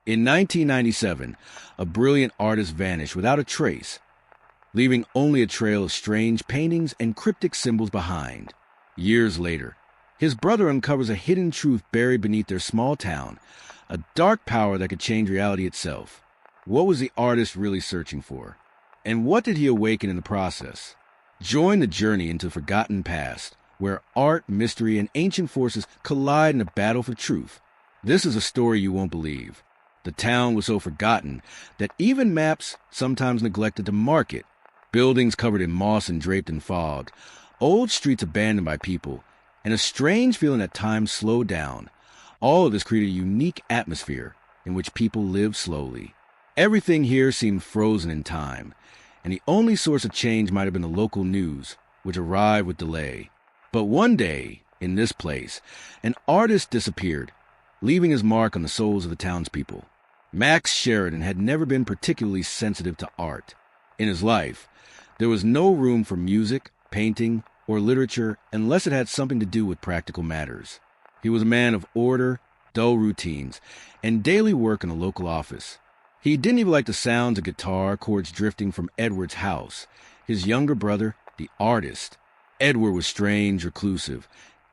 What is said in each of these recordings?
In 1997, a brilliant artist vanished without a trace, leaving only a trail of strange paintings and cryptic symbols behind. Years later, his brother uncovers a hidden truth buried beneath their small town, a dark power that could change reality itself. What was the artist really searching for? And what did he awaken in the process? Join the journey into the forgotten past, where art, mystery, and ancient forces collide in a battle for truth. This is a story you won't believe. The town was so forgotten that even maps sometimes neglected to mark it. Buildings covered in moss and draped in fog, old streets abandoned by people, and a strange feeling at times slowed down. All of this created a unique atmosphere in which people lived slowly. Everything here seemed frozen in time, and the only source of change might have been the local news, which arrived with delay. But one day, in this place, an artist disappeared, leaving his mark on the souls of the townspeople. Max Sheridan had never been particularly sensitive to art. In his life, there was no room for music, painting, or literature unless it had something to do with practical matters. He was a man of order, dull routines, and daily work in a local office. He didn't even like the sounds of guitar chords drifting from Edward's house, his younger brother, the artist. Edward was strange, reclusive,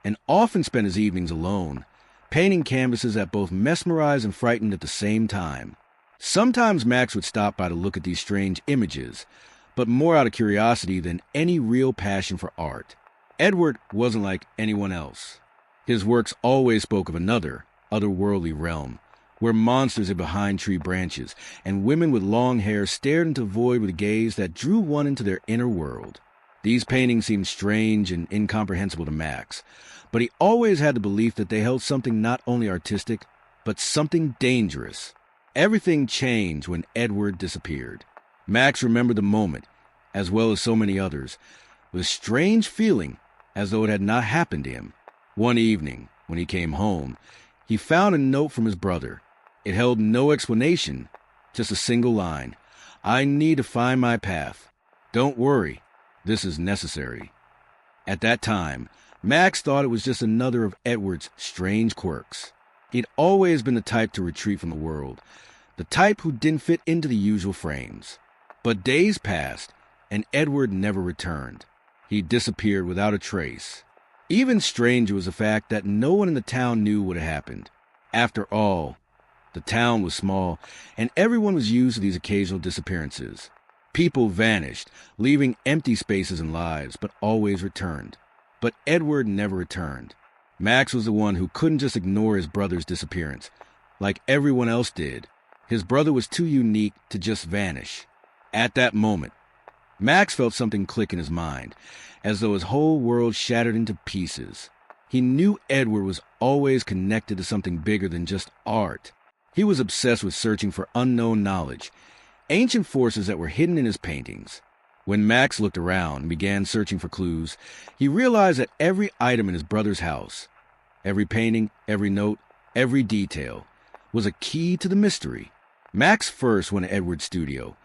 and often spent his evenings alone, painting canvases that both mesmerized and frightened at the same time. Sometimes Max would stop by to look at these strange images, but more out of curiosity than any real passion for art. Edward wasn't like anyone else. His works always spoke of another, otherworldly realm, where monsters hid behind tree branches, and women with long hair stared into the void with a gaze that drew one into their inner world. These paintings seemed strange and incomprehensible to Max, but he always had the belief that they held something not only artistic, but something dangerous. Everything changed when Edward disappeared. Max remembered the moment, as well as so many others, with a strange feeling as though it had not happened to him. One evening, when he came home, he found a note from his brother. It held no explanation, just a single line. "I need to find my path. Don't worry, this is necessary." At that time, Max thought it was just another of Edward's strange quirks. He'd always been the type to retreat from the world, the type who didn't fit into the usual frames. But days passed, and Edward never returned. He disappeared without a trace. Even stranger was the fact that no one in the town knew what had happened. After all, the town was small, and everyone was used to these occasional disappearances. People vanished, leaving empty spaces in lives, but always returned. But Edward never returned. Max was the one who couldn't just ignore his brother's disappearance, like everyone else did. His brother was too unique to just vanish. At that moment, Max felt something click in his mind, as though his whole world shattered into pieces. He knew Edward was always connected to something bigger than just art. He was obsessed with searching for unknown knowledge, ancient forces that were hidden in his paintings. When Max looked around and began searching for clues, he realized that every item in his brother's house, every painting, every note, every detail, was a key to the mystery. Max first went to Edward's studio,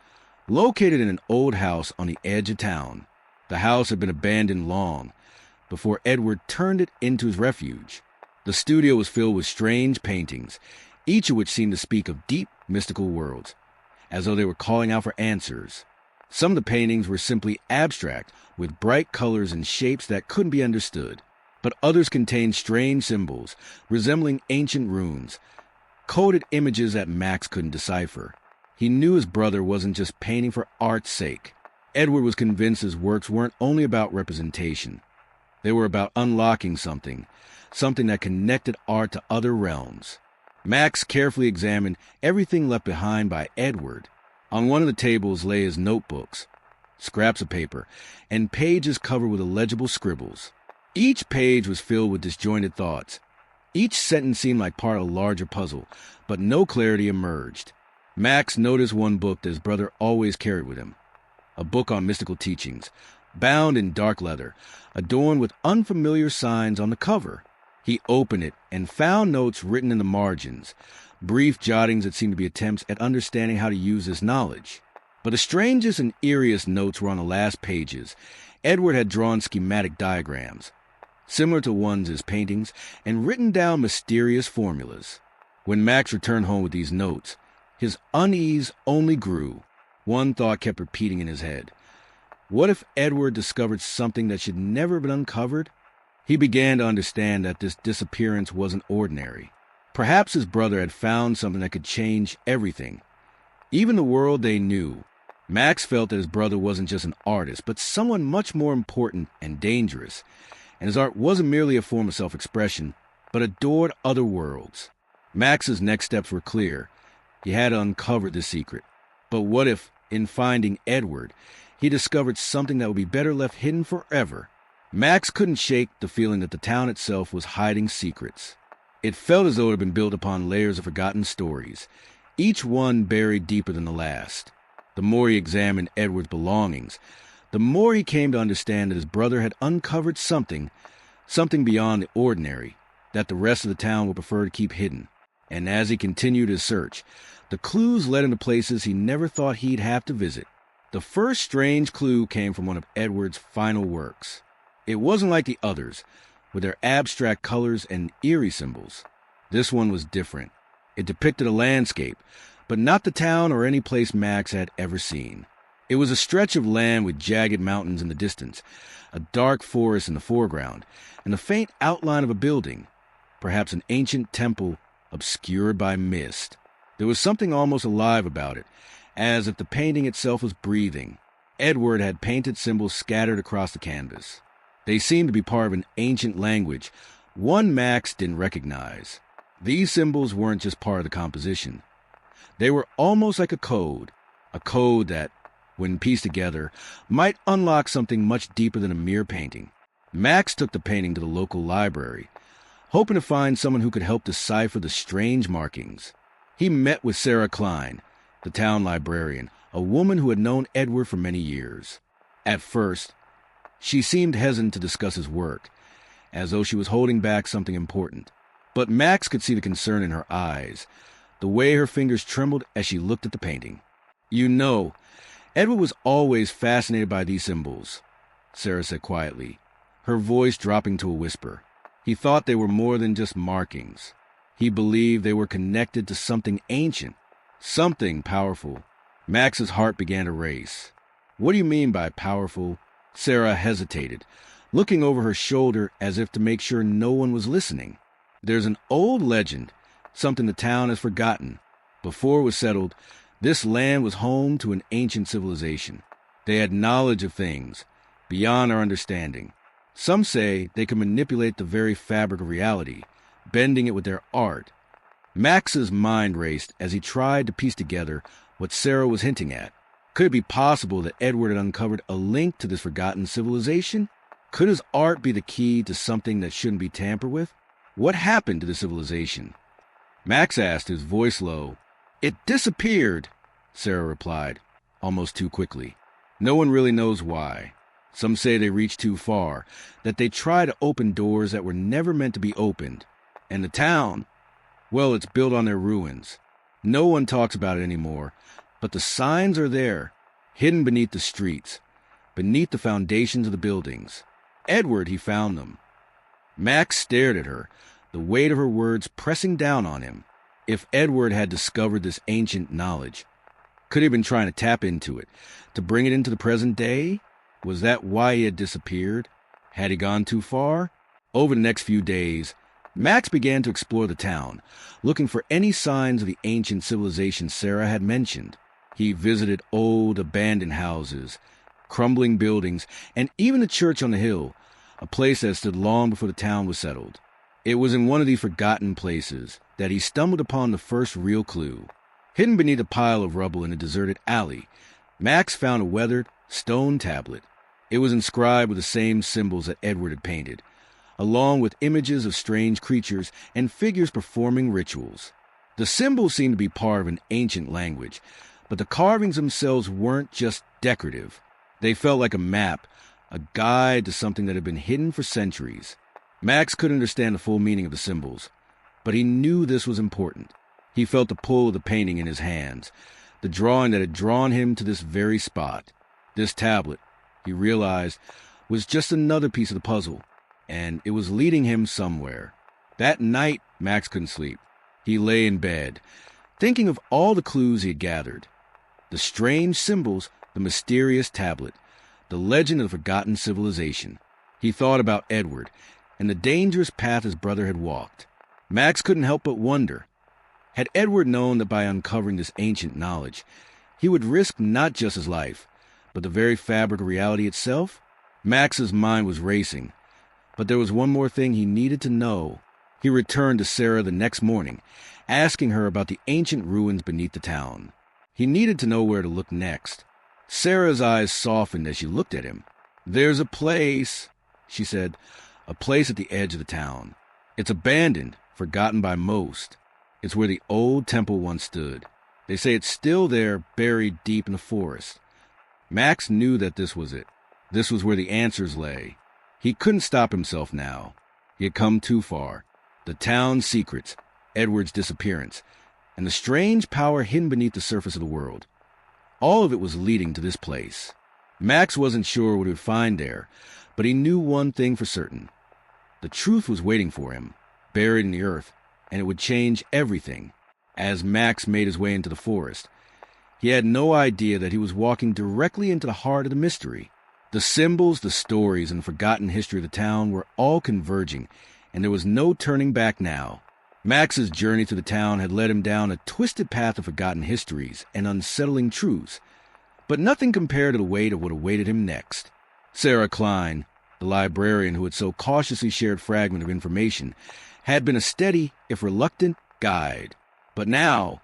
located in an old house on the edge of town. The house had been abandoned long before Edward turned it into his refuge. The studio was filled with strange paintings, each of which seemed to speak of deep, mystical worlds, as though they were calling out for answers. Some of the paintings were simply abstract, with bright colors and shapes that couldn't be understood, but others contained strange symbols, resembling ancient runes, coded images that Max couldn't decipher. He knew his brother wasn't just painting for art's sake. Edward was convinced his works weren't only about representation. They were about unlocking something that connected art to other realms. Max carefully examined everything left behind by Edward. On one of the tables lay his notebooks, scraps of paper, and pages covered with illegible scribbles. Each page was filled with disjointed thoughts. Each sentence seemed like part of a larger puzzle, but no clarity emerged. Max noticed one book that his brother always carried with him, a book on mystical teachings, bound in dark leather, adorned with unfamiliar signs on the cover. He opened it and found notes written in the margins, brief jottings that seemed to be attempts at understanding how to use this knowledge. But the strangest and eeriest notes were on the last pages. Edward had drawn schematic diagrams, similar to ones in his paintings, and written down mysterious formulas. When Max returned home with these notes, his unease only grew. One thought kept repeating in his head. What if Edward discovered something that should never have been uncovered? He began to understand that this disappearance wasn't ordinary. Perhaps his brother had found something that could change everything, even the world they knew. Max felt that his brother wasn't just an artist, but someone much more important and dangerous, and his art wasn't merely a form of self-expression, but adored other worlds. Max's next steps were clear. He had to uncover the secret. But what if, in finding Edward, he discovered something that would be better left hidden forever? Max couldn't shake the feeling that the town itself was hiding secrets. It felt as though it had been built upon layers of forgotten stories, each one buried deeper than the last. The more he examined Edward's belongings, the more he came to understand that his brother had uncovered something beyond the ordinary, that the rest of the town would prefer to keep hidden. And as he continued his search, the clues led him to places he never thought he'd have to visit. The first strange clue came from one of Edward's final works. It wasn't like the others, with their abstract colors and eerie symbols. This one was different. It depicted a landscape, but not the town or any place Max had ever seen. It was a stretch of land with jagged mountains in the distance, a dark forest in the foreground, and the faint outline of a building, perhaps an ancient temple obscured by mist. There was something almost alive about it, as if the painting itself was breathing. Edward had painted symbols scattered across the canvas. They seemed to be part of an ancient language, one Max didn't recognize. These symbols weren't just part of the composition. They were almost like a code that, when pieced together, might unlock something much deeper than a mere painting. Max took the painting to the local library, hoping to find someone who could help decipher the strange markings. He met with Sarah Klein, the town librarian, a woman who had known Edward for many years. At first, she seemed hesitant to discuss his work, as though she was holding back something important. But Max could see the concern in her eyes, the way her fingers trembled as she looked at the painting. "You know, Edward was always fascinated by these symbols," Sarah said quietly, her voice dropping to a whisper. "He thought they were more than just markings. He believed they were connected to something ancient, something powerful." Max's heart began to race. "What do you mean by powerful?" Sarah hesitated, looking over her shoulder as if to make sure no one was listening. "There's an old legend, something the town has forgotten. Before it was settled, this land was home to an ancient civilization. They had knowledge of things beyond our understanding. Some say they could manipulate the very fabric of reality, bending it with their art." Max's mind raced as he tried to piece together what Sarah was hinting at. Could it be possible that Edward had uncovered a link to this forgotten civilization? Could his art be the key to something that shouldn't be tampered with? What happened to the civilization? Max asked, his voice low. "It disappeared," Sarah replied, almost too quickly. "No one really knows why. Some say they reached too far, that they tried to open doors that were never meant to be opened. And the town, well, it's built on their ruins. No one talks about it anymore, but the signs are there, hidden beneath the streets, beneath the foundations of the buildings. Edward, he found them." Max stared at her, the weight of her words pressing down on him. If Edward had discovered this ancient knowledge, could he have been trying to tap into it, to bring it into the present day? Was that why he had disappeared? Had he gone too far? Over the next few days, Max began to explore the town, looking for any signs of the ancient civilization Sarah had mentioned. He visited old, abandoned houses, crumbling buildings, and even the church on the hill, a place that stood long before the town was settled. It was in one of these forgotten places that he stumbled upon the first real clue. Hidden beneath a pile of rubble in a deserted alley, Max found a weathered stone tablet. It was inscribed with the same symbols that Edward had painted, along with images of strange creatures and figures performing rituals. The symbols seemed to be part of an ancient language, but the carvings themselves weren't just decorative. They felt like a map, a guide to something that had been hidden for centuries. Max couldn't understand the full meaning of the symbols, but he knew this was important. He felt the pull of the painting in his hands, the drawing that had drawn him to this very spot. This tablet, he realized, was just another piece of the puzzle, and it was leading him somewhere. That night, Max couldn't sleep. He lay in bed, thinking of all the clues he had gathered. The strange symbols, the mysterious tablet, the legend of the forgotten civilization. He thought about Edward and the dangerous path his brother had walked. Max couldn't help but wonder. Had Edward known that by uncovering this ancient knowledge, he would risk not just his life, but the very fabric of reality itself? Max's mind was racing, but there was one more thing he needed to know. He returned to Sarah the next morning, asking her about the ancient ruins beneath the town. He needed to know where to look next. Sarah's eyes softened as she looked at him. "There's a place," she said, "a place at the edge of the town. It's abandoned, forgotten by most. It's where the old temple once stood. They say it's still there, buried deep in the forest." Max knew that this was it. This was where the answers lay. He couldn't stop himself now. He had come too far. The town's secrets, Edward's disappearance, and the strange power hidden beneath the surface of the world. All of it was leading to this place. Max wasn't sure what he would find there, but he knew one thing for certain. The truth was waiting for him, buried in the earth, and it would change everything. As Max made his way into the forest, he had no idea that he was walking directly into the heart of the mystery. The symbols, the stories, and the forgotten history of the town were all converging, and there was no turning back now. Max's journey through the town had led him down a twisted path of forgotten histories and unsettling truths, but nothing compared to the weight of what awaited him next. Sarah Klein, the librarian who had so cautiously shared fragment of information, had been a steady, if reluctant, guide. But now,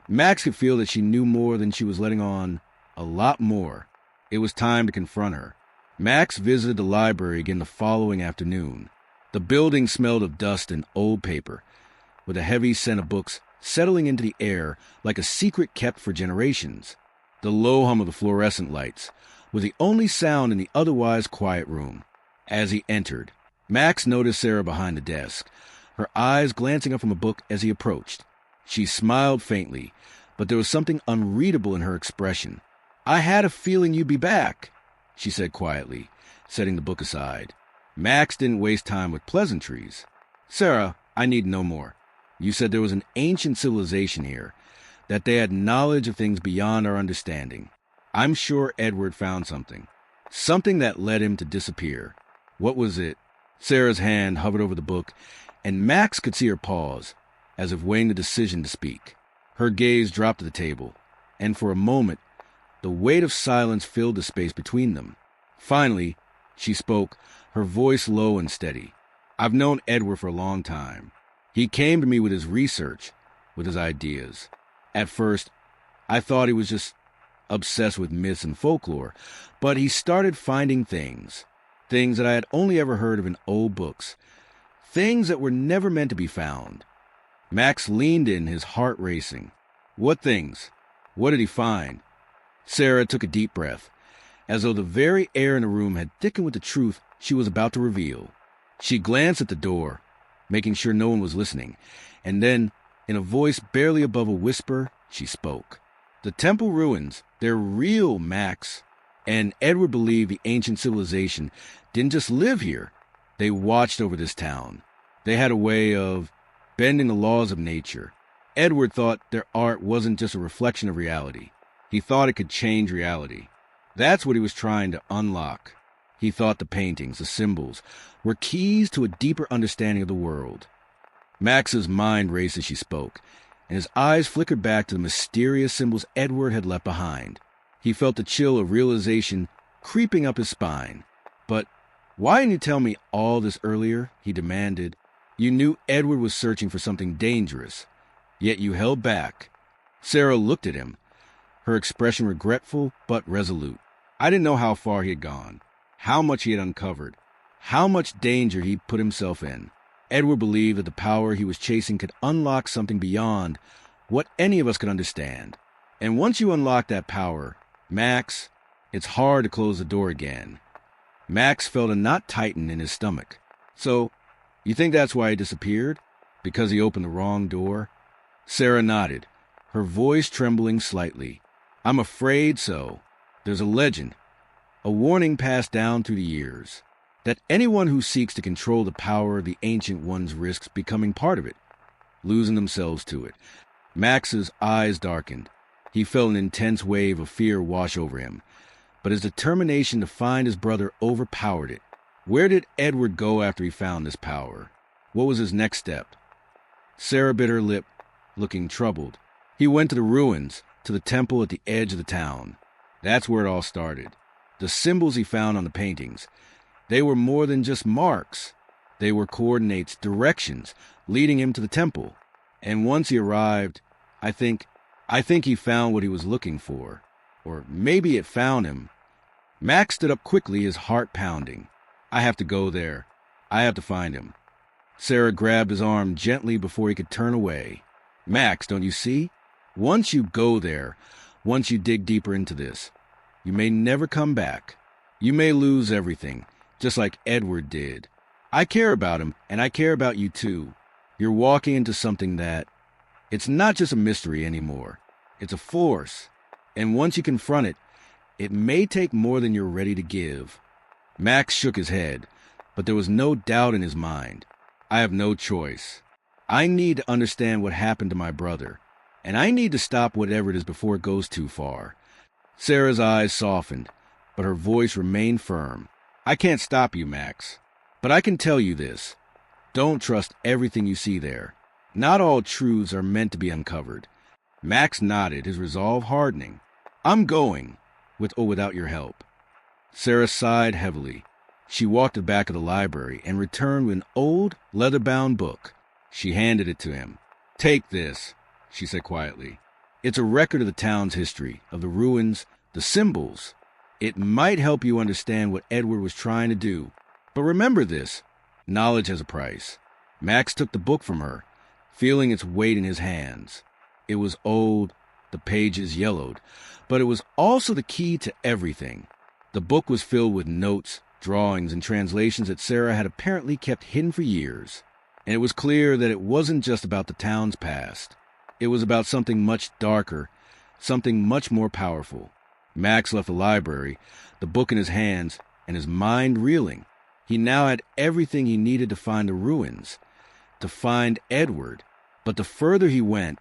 Max could feel that she knew more than she was letting on, a lot more. It was time to confront her. Max visited the library again the following afternoon. The building smelled of dust and old paper, with a heavy scent of books settling into the air like a secret kept for generations. The low hum of the fluorescent lights was the only sound in the otherwise quiet room. As he entered, Max noticed Sarah behind the desk, her eyes glancing up from a book as he approached. She smiled faintly, but there was something unreadable in her expression. "I had a feeling you'd be back," she said quietly, setting the book aside. Max didn't waste time with pleasantries. "Sarah, I need no more. You said there was an ancient civilization here, that they had knowledge of things beyond our understanding. I'm sure Edward found something that led him to disappear. What was it?" Sarah's hand hovered over the book, and Max could see her pause, as if weighing the decision to speak. Her gaze dropped to the table, and for a moment, the weight of silence filled the space between them. Finally, she spoke, her voice low and steady. "I've known Edward for a long time. He came to me with his research, with his ideas. At first, I thought he was just obsessed with myths and folklore, but he started finding things that I had only ever heard of in old books, things that were never meant to be found." Max leaned in, his heart racing. "What things? What did he find?" Sarah took a deep breath, as though the very air in the room had thickened with the truth she was about to reveal. She glanced at the door, making sure no one was listening, and then, in a voice barely above a whisper, she spoke. "The temple ruins, they're real, Max. And Edward believed the ancient civilization didn't just live here. They watched over this town. They had a way of bending the laws of nature. Edward thought their art wasn't just a reflection of reality. He thought it could change reality. That's what he was trying to unlock. He thought the paintings, the symbols, were keys to a deeper understanding of the world." Max's mind raced as she spoke, and his eyes flickered back to the mysterious symbols Edward had left behind. He felt the chill of realization creeping up his spine. "But why didn't you tell me all this earlier?" he demanded. "You knew Edward was searching for something dangerous, yet you held back." Sarah looked at him, her expression regretful but resolute. "I didn't know how far he had gone, how much he had uncovered, how much danger he'd put himself in. Edward believed that the power he was chasing could unlock something beyond what any of us could understand. And once you unlock that power, Max, it's hard to close the door again." Max felt a knot tighten in his stomach. "So, you think that's why he disappeared? Because he opened the wrong door?" Sarah nodded, her voice trembling slightly. "I'm afraid so. There's a legend, a warning passed down through the years, that anyone who seeks to control the power of the Ancient Ones risks becoming part of it. losing themselves to it. Max's eyes darkened. He felt an intense wave of fear wash over him, but his determination to find his brother overpowered it. Where did Edward go after he found this power? What was his next step? Sarah bit her lip, looking troubled. He went to the ruins, to the temple at the edge of the town. That's where it all started. The symbols he found on the paintings, they were more than just marks. They were coordinates, directions, leading him to the temple. And once he arrived, I think he found what he was looking for. Or maybe it found him. Max stood up quickly, his heart pounding. I have to go there. I have to find him. Sarah grabbed his arm gently before he could turn away. Max, don't you see? Once you go there, once you dig deeper into this, you may never come back. You may lose everything, just like Edward did. I care about him, and I care about you too. You're walking into something that, it's not just a mystery anymore. It's a force. And once you confront it, it may take more than you're ready to give. Max shook his head, but there was no doubt in his mind. I have no choice. I need to understand what happened to my brother, and I need to stop whatever it is before it goes too far. Sarah's eyes softened, but her voice remained firm. I can't stop you, Max, but I can tell you this. Don't trust everything you see there. Not all truths are meant to be uncovered. Max nodded, his resolve hardening. I'm going, with or without your help. Sarah sighed heavily. She walked to the back of the library and returned with an old, leather-bound book. She handed it to him. Take this, she said quietly. It's a record of the town's history, of the ruins, the symbols. It might help you understand what Edward was trying to do. But remember this, knowledge has a price. Max took the book from her, feeling its weight in his hands. It was old, the pages yellowed, but it was also the key to everything. The book was filled with notes, drawings, and translations that Sarah had apparently kept hidden for years. And it was clear that it wasn't just about the town's past. It was about something much darker, something much more powerful. Max left the library, the book in his hands, and his mind reeling. He now had everything he needed to find the ruins, to find Edward. But the further he went,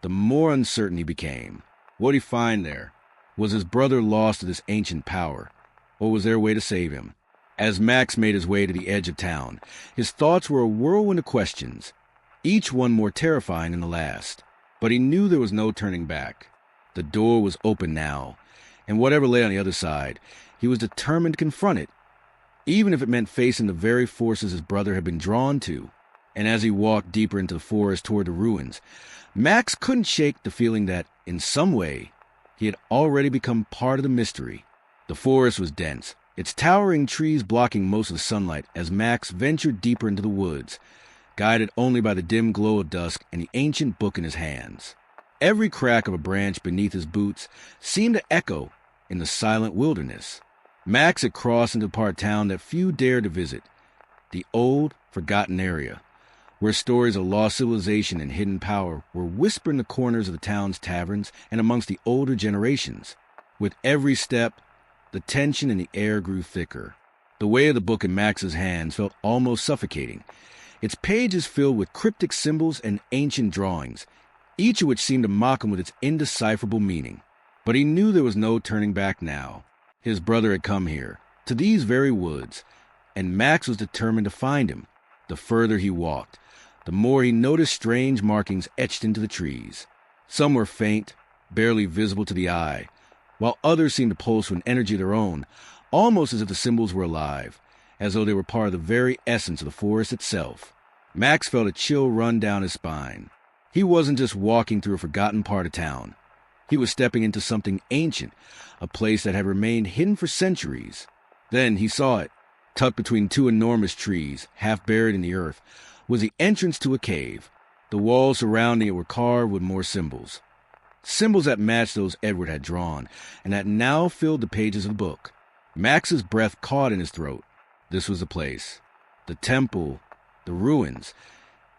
the more uncertain he became. What did he find there? Was his brother lost to this ancient power, or was there a way to save him? As Max made his way to the edge of town, his thoughts were a whirlwind of questions, each one more terrifying than the last. But he knew there was no turning back. The door was open now, and whatever lay on the other side, he was determined to confront it, even if it meant facing the very forces his brother had been drawn to. And as he walked deeper into the forest toward the ruins, Max couldn't shake the feeling that, in some way, he had already become part of the mystery. The forest was dense, its towering trees blocking most of the sunlight as Max ventured deeper into the woods, guided only by the dim glow of dusk and the ancient book in his hands. Every crack of a branch beneath his boots seemed to echo in the silent wilderness. Max had crossed into a part of town that few dared to visit, the old, forgotten area, where stories of lost civilization and hidden power were whispered in the corners of the town's taverns and amongst the older generations. With every step, the tension in the air grew thicker. The weight of the book in Max's hands felt almost suffocating, its pages filled with cryptic symbols and ancient drawings, each of which seemed to mock him with its indecipherable meaning. But he knew there was no turning back now. His brother had come here, to these very woods, and Max was determined to find him. The further he walked, the more he noticed strange markings etched into the trees. Some were faint, barely visible to the eye, while others seemed to pulse with an energy of their own, almost as if the symbols were alive, as though they were part of the very essence of the forest itself. Max felt a chill run down his spine. He wasn't just walking through a forgotten part of town. He was stepping into something ancient, a place that had remained hidden for centuries. Then he saw it. Tucked between two enormous trees, half buried in the earth, was the entrance to a cave. The walls surrounding it were carved with more symbols. Symbols that matched those Edward had drawn, and that now filled the pages of the book. Max's breath caught in his throat. This was the place. The temple, the ruins,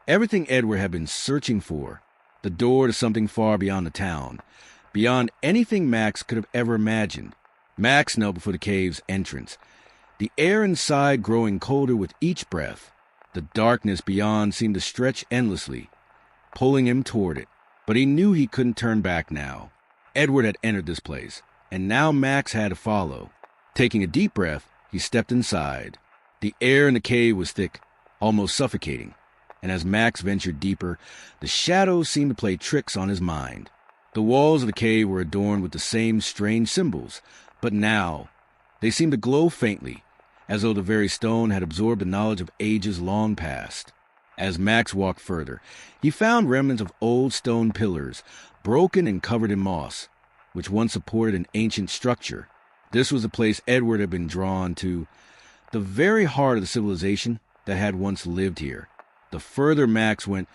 everything Edward had been searching for. The door to something far beyond the town, beyond anything Max could have ever imagined. Max knelt before the cave's entrance, the air inside growing colder with each breath. The darkness beyond seemed to stretch endlessly. pulling him toward it. But he knew he couldn't turn back now. Edward had entered this place, and now Max had to follow. Taking a deep breath, he stepped inside. The air in the cave was thick, almost suffocating, and as Max ventured deeper, the shadows seemed to play tricks on his mind. The walls of the cave were adorned with the same strange symbols, but now they seemed to glow faintly, as though the very stone had absorbed the knowledge of ages long past. As Max walked further, he found remnants of old stone pillars, broken and covered in moss, which once supported an ancient structure. This was the place Edward had been drawn to, the very heart of the civilization that had once lived here. The further Max went,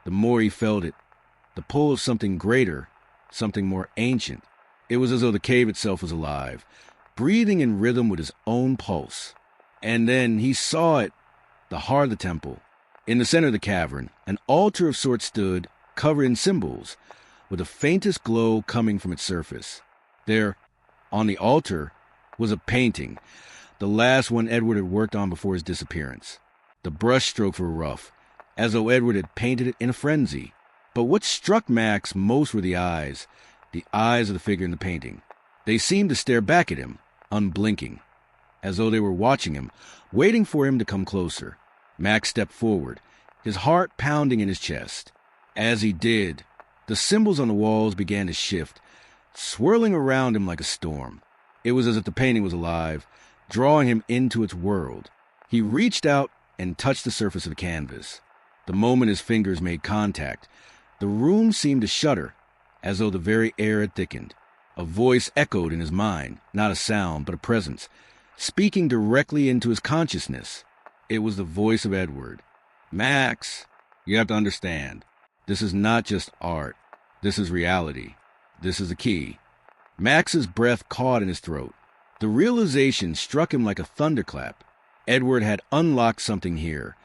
the more he felt it, the pull of something greater, something more ancient. It was as though the cave itself was alive, breathing in rhythm with his own pulse. And then he saw it, the heart of the temple. In the center of the cavern, an altar of sorts stood, covered in symbols, with the faintest glow coming from its surface. There, on the altar, was a painting, the last one Edward had worked on before his disappearance. The brush strokes were rough, as though Edward had painted it in a frenzy. But what struck Max most were the eyes of the figure in the painting. They seemed to stare back at him, unblinking, as though they were watching him, waiting for him to come closer. Max stepped forward, his heart pounding in his chest. As he did, the symbols on the walls began to shift, swirling around him like a storm. It was as if the painting was alive, drawing him into its world. He reached out and touched the surface of the canvas. The moment his fingers made contact, the room seemed to shudder, as though the very air had thickened. A voice echoed in his mind, not a sound, but a presence, speaking directly into his consciousness. It was the voice of Edward. Max, you have to understand, this is not just art. This is reality. This is the key. Max's breath caught in his throat. The realization struck him like a thunderclap. Edward had unlocked something here,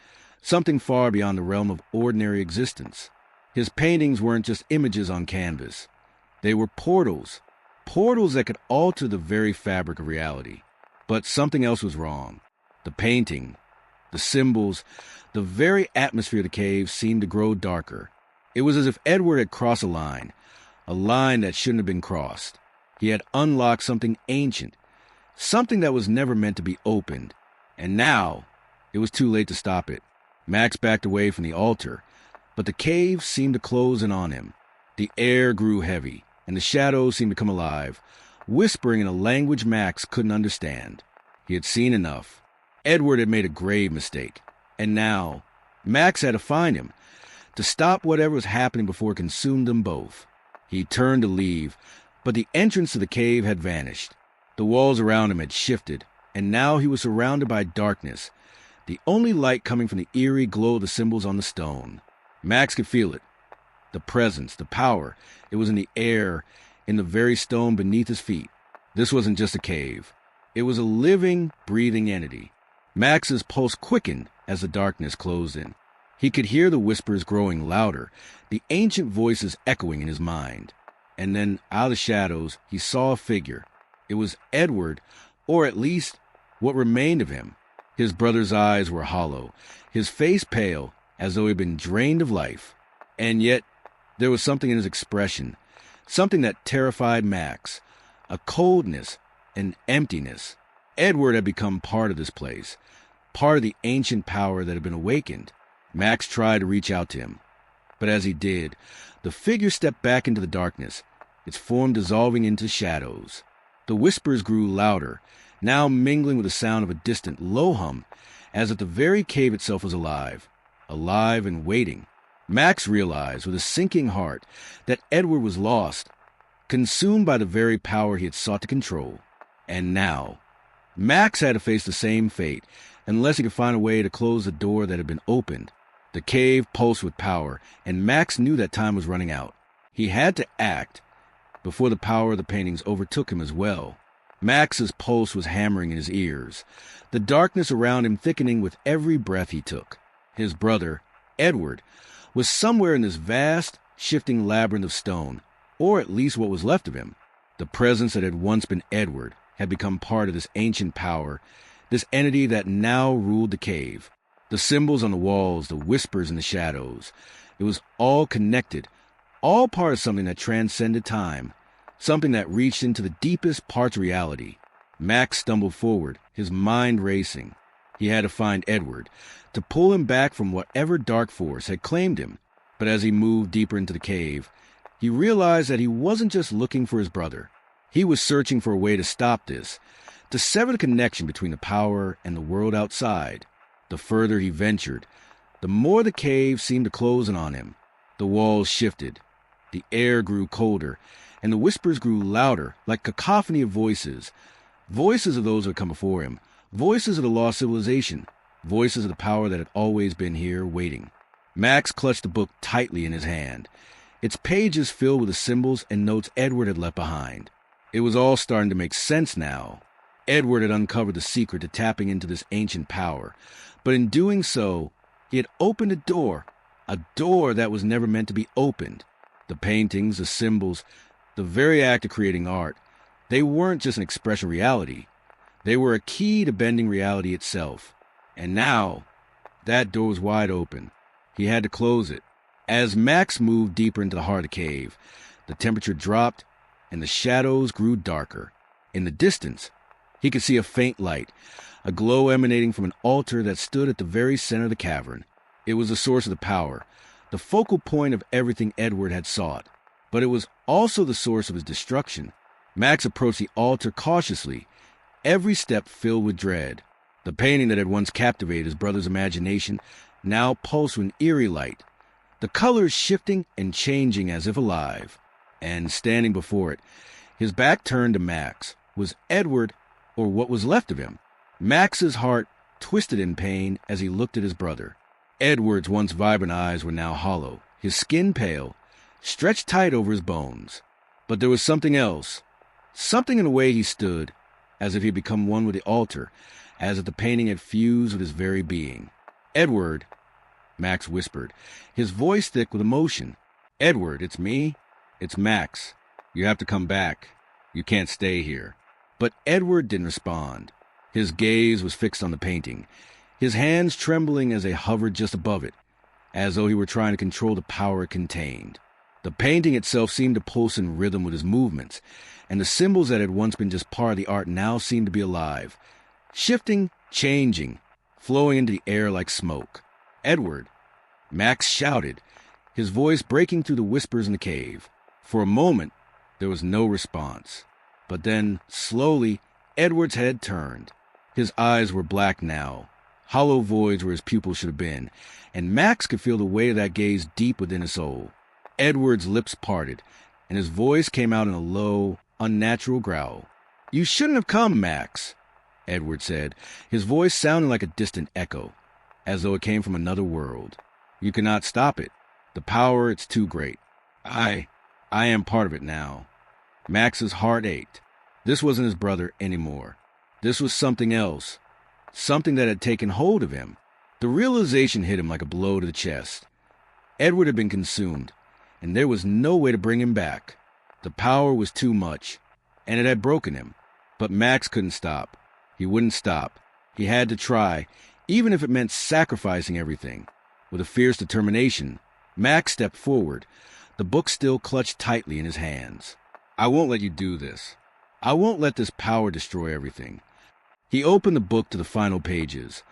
something far beyond the realm of ordinary existence. His paintings weren't just images on canvas. They were portals that could alter the very fabric of reality. But something else was wrong. The painting, the symbols, the very atmosphere of the cave seemed to grow darker. It was as if Edward had crossed a line that shouldn't have been crossed. He had unlocked something ancient, something that was never meant to be opened. And now, it was too late to stop it. Max backed away from the altar, but the cave seemed to close in on him. The air grew heavy, and the shadows seemed to come alive, whispering in a language Max couldn't understand. He had seen enough. Edward had made a grave mistake, and now Max had to find him, to stop whatever was happening before it consumed them both. He turned to leave, but the entrance to the cave had vanished. The walls around him had shifted, and now he was surrounded by darkness, the only light coming from the eerie glow of the symbols on the stone. Max could feel it. The presence, the power, it was in the air, in the very stone beneath his feet. This wasn't just a cave. It was a living, breathing entity. Max's pulse quickened as the darkness closed in. He could hear the whispers growing louder, the ancient voices echoing in his mind. And then, out of the shadows, he saw a figure. It was Edward, or at least what remained of him. His brother's eyes were hollow, his face pale, as though he had been drained of life. And yet, there was something in his expression, something that terrified Max, a coldness, an emptiness. Edward had become part of this place, part of the ancient power that had been awakened. Max tried to reach out to him, but as he did, the figure stepped back into the darkness, its form dissolving into shadows. The whispers grew louder, now mingling with the sound of a distant low hum, as if the very cave itself was alive and waiting. Max realized with a sinking heart that Edward was lost, consumed by the very power he had sought to control. And now, Max had to face the same fate, unless he could find a way to close the door that had been opened. The cave pulsed with power, and Max knew that time was running out. He had to act before the power of the paintings overtook him as well. Max's pulse was hammering in his ears, the darkness around him thickening with every breath he took. His brother, Edward, was somewhere in this vast, shifting labyrinth of stone, or at least what was left of him. The presence that had once been Edward had become part of this ancient power, this entity that now ruled the cave. The symbols on the walls, the whispers in the shadows, It was all connected, all part of something that transcended time, something that reached into the deepest parts of reality. Max stumbled forward, his mind racing. He had to find Edward, to pull him back from whatever dark force had claimed him. But as he moved deeper into the cave, he realized that he wasn't just looking for his brother. He was searching for a way to stop this, to sever the connection between the power and the world outside. The further he ventured, the more the cave seemed to close in on him. The walls shifted, the air grew colder, and the whispers grew louder, like cacophony of voices. Voices of those who had come before him, voices of the lost civilization, voices of the power that had always been here, waiting. Max clutched the book tightly in his hand, its pages filled with the symbols and notes Edward had left behind. It was all starting to make sense now. Edward had uncovered the secret to tapping into this ancient power, but in doing so, he had opened a door that was never meant to be opened. The paintings, the symbols, the very act of creating art, they weren't just an expression of reality. They were a key to bending reality itself. And now, that door was wide open. He had to close it. As Max moved deeper into the heart of the cave, the temperature dropped and the shadows grew darker. In the distance, he could see a faint light, a glow emanating from an altar that stood at the very center of the cavern. It was the source of the power, the focal point of everything Edward had sought. But it was also the source of his destruction. Max approached the altar cautiously, every step filled with dread. The painting that had once captivated his brother's imagination now pulsed with an eerie light, the colors shifting and changing as if alive. And standing before it, his back turned to Max, was Edward, or what was left of him. Max's heart twisted in pain as he looked at his brother. Edward's once vibrant eyes were now hollow, his skin pale, stretched tight over his bones. But there was something else, something in the way he stood, as if he had become one with the altar, as if the painting had fused with his very being. "Edward," Max whispered, his voice thick with emotion. "Edward, it's me. It's Max. You have to come back. You can't stay here." But Edward didn't respond. His gaze was fixed on the painting, his hands trembling as they hovered just above it, as though he were trying to control the power it contained. The painting itself seemed to pulse in rhythm with his movements, and the symbols that had once been just part of the art now seemed to be alive, shifting, changing, flowing into the air like smoke. "Edward!" Max shouted, his voice breaking through the whispers in the cave. For a moment, there was no response. But then, slowly, Edward's head turned. His eyes were black now, hollow voids where his pupils should have been, and Max could feel the weight of that gaze deep within his soul. Edward's lips parted, and his voice came out in a low, unnatural growl. "You shouldn't have come, Max," Edward said, his voice sounding like a distant echo, as though it came from another world. "You cannot stop it. The power, it's too great. I am part of it now." Max's heart ached. This wasn't his brother anymore. This was something else, something that had taken hold of him. The realization hit him like a blow to the chest. Edward had been consumed, and there was no way to bring him back. The power was too much, and it had broken him. But Max couldn't stop. He wouldn't stop. He had to try, even if it meant sacrificing everything. With a fierce determination, Max stepped forward, the book still clutched tightly in his hands. "I won't let you do this. I won't let this power destroy everything." He opened the book to the final pages,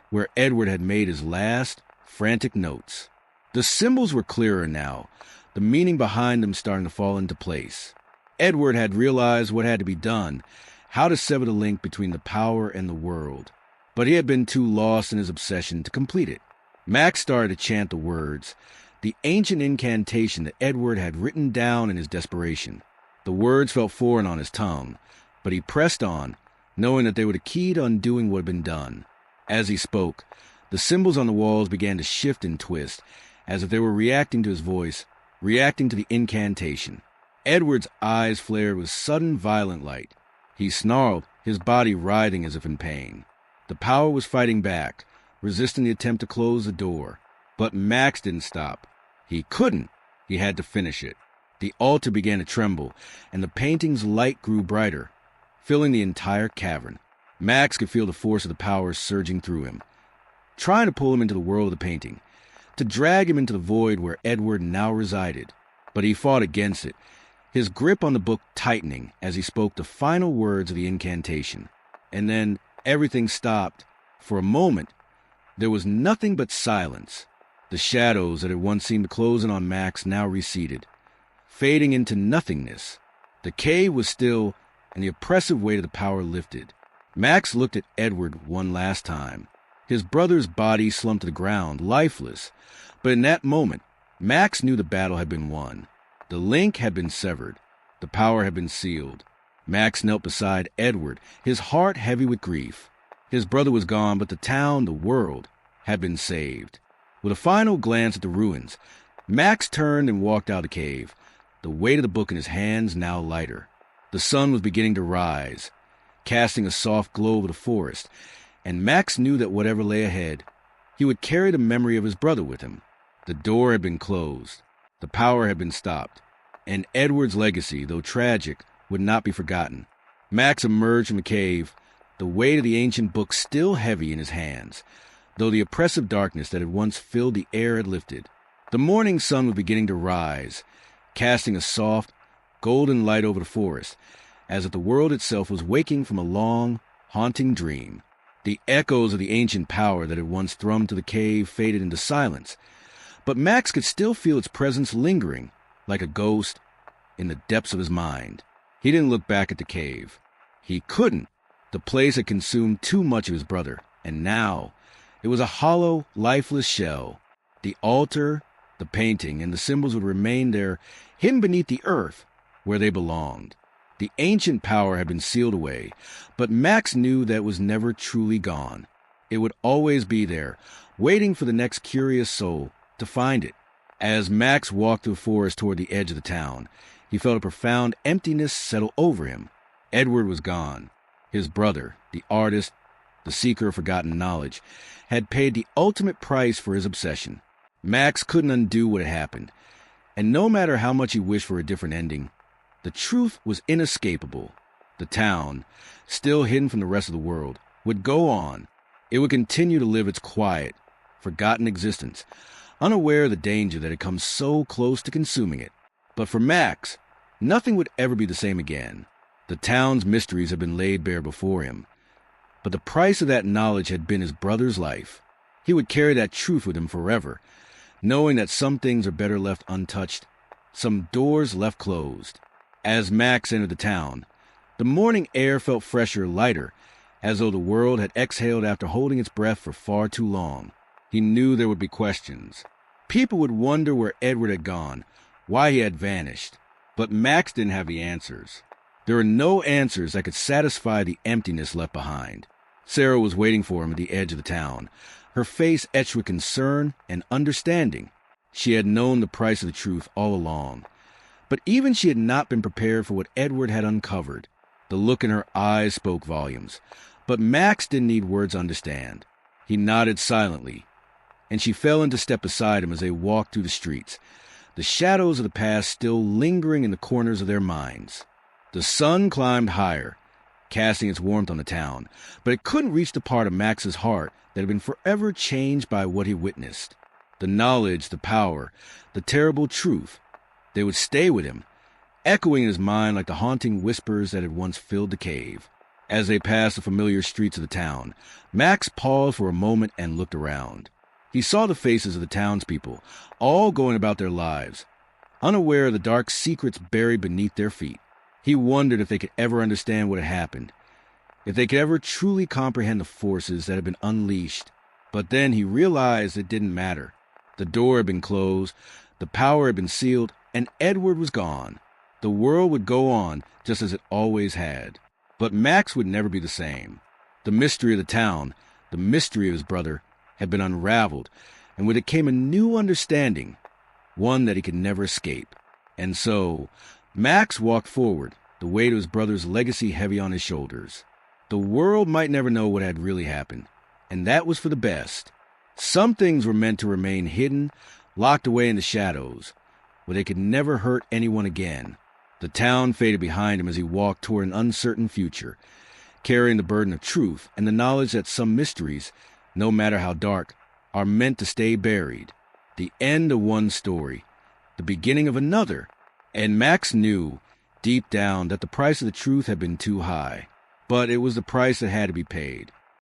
where Edward had made his last, frantic notes. The symbols were clearer now, the meaning behind them starting to fall into place. Edward had realized what had to be done, how to sever the link between the power and the world. But he had been too lost in his obsession to complete it. Max started to chant the words, the ancient incantation that Edward had written down in his desperation. The words felt foreign on his tongue, but he pressed on, knowing that they were the key to undoing what had been done. As he spoke, the symbols on the walls began to shift and twist, as if they were reacting to his voice, reacting to the incantation. Edward's eyes flared with sudden violent light. He snarled, his body writhing as if in pain. The power was fighting back, resisting the attempt to close the door. But Max didn't stop. He couldn't. He had to finish it. The altar began to tremble, and the painting's light grew brighter, filling the entire cavern. Max could feel the force of the power surging through him, trying to pull him into the world of the painting. to drag him into the void where Edward now resided. But he fought against it, his grip on the book tightening as he spoke the final words of the incantation. And then everything stopped. For a moment, there was nothing but silence. The shadows that had once seemed to close in on Max now receded, fading into nothingness. The cave was still, and the oppressive weight of the power lifted. Max looked at Edward one last time. His brother's body slumped to the ground, lifeless. But in that moment, Max knew the battle had been won. The link had been severed. The power had been sealed. Max knelt beside Edward, his heart heavy with grief. His brother was gone, but the town, the world, had been saved. With a final glance at the ruins, Max turned and walked out of the cave, the weight of the book in his hands now lighter. The sun was beginning to rise, casting a soft glow over the forest, and Max knew that whatever lay ahead, he would carry the memory of his brother with him. The door had been closed, the power had been stopped, and Edward's legacy, though tragic, would not be forgotten. Max emerged from the cave, the weight of the ancient book still heavy in his hands, though the oppressive darkness that had once filled the air had lifted. The morning sun was beginning to rise, casting a soft, golden light over the forest, as if the world itself was waking from a long, haunting dream. The echoes of the ancient power that had once thrummed to the cave faded into silence, but Max could still feel its presence lingering, like a ghost, in the depths of his mind. He didn't look back at the cave. He couldn't. The place had consumed too much of his brother, and now it was a hollow, lifeless shell. The altar, the painting, and the symbols would remain there, hidden beneath the earth, where they belonged. The ancient power had been sealed away, but Max knew that it was never truly gone. It would always be there, waiting for the next curious soul to find it. As Max walked through the forest toward the edge of the town, he felt a profound emptiness settle over him. Edward was gone. His brother, the artist, the seeker of forgotten knowledge, had paid the ultimate price for his obsession. Max couldn't undo what had happened, and no matter how much he wished for a different ending, the truth was inescapable. The town, still hidden from the rest of the world, would go on. It would continue to live its quiet, forgotten existence, unaware of the danger that had come so close to consuming it. But for Max, nothing would ever be the same again. The town's mysteries had been laid bare before him, but the price of that knowledge had been his brother's life. He would carry that truth with him forever, knowing that some things are better left untouched, some doors left closed. As Max entered the town, the morning air felt fresher, lighter, as though the world had exhaled after holding its breath for far too long. He knew there would be questions. People would wonder where Edward had gone, why he had vanished. But Max didn't have the answers. There were no answers that could satisfy the emptiness left behind. Sarah was waiting for him at the edge of the town, her face etched with concern and understanding. She had known the price of the truth all along. But even she had not been prepared for what Edward had uncovered. The look in her eyes spoke volumes. But Max didn't need words to understand. He nodded silently, and she fell into step beside him as they walked through the streets, the shadows of the past still lingering in the corners of their minds. The sun climbed higher, casting its warmth on the town, but it couldn't reach the part of Max's heart that had been forever changed by what he witnessed. The knowledge, the power, the terrible truth, they would stay with him, echoing in his mind like the haunting whispers that had once filled the cave. As they passed the familiar streets of the town, Max paused for a moment and looked around. He saw the faces of the townspeople, all going about their lives, unaware of the dark secrets buried beneath their feet. He wondered if they could ever understand what had happened, if they could ever truly comprehend the forces that had been unleashed. But then he realized it didn't matter. The door had been closed, the power had been sealed, and Edward was gone. The world would go on just as it always had. But Max would never be the same. The mystery of the town, the mystery of his brother, had been unraveled, and with it came a new understanding, one that he could never escape. And so, Max walked forward, the weight of his brother's legacy heavy on his shoulders. The world might never know what had really happened, and that was for the best. Some things were meant to remain hidden, locked away in the shadows, where they could never hurt anyone again. The town faded behind him as he walked toward an uncertain future, carrying the burden of truth and the knowledge that some mysteries, no matter how dark, are meant to stay buried. The end of one story, the beginning of another. And Max knew, deep down, that the price of the truth had been too high. But it was the price that had to be paid.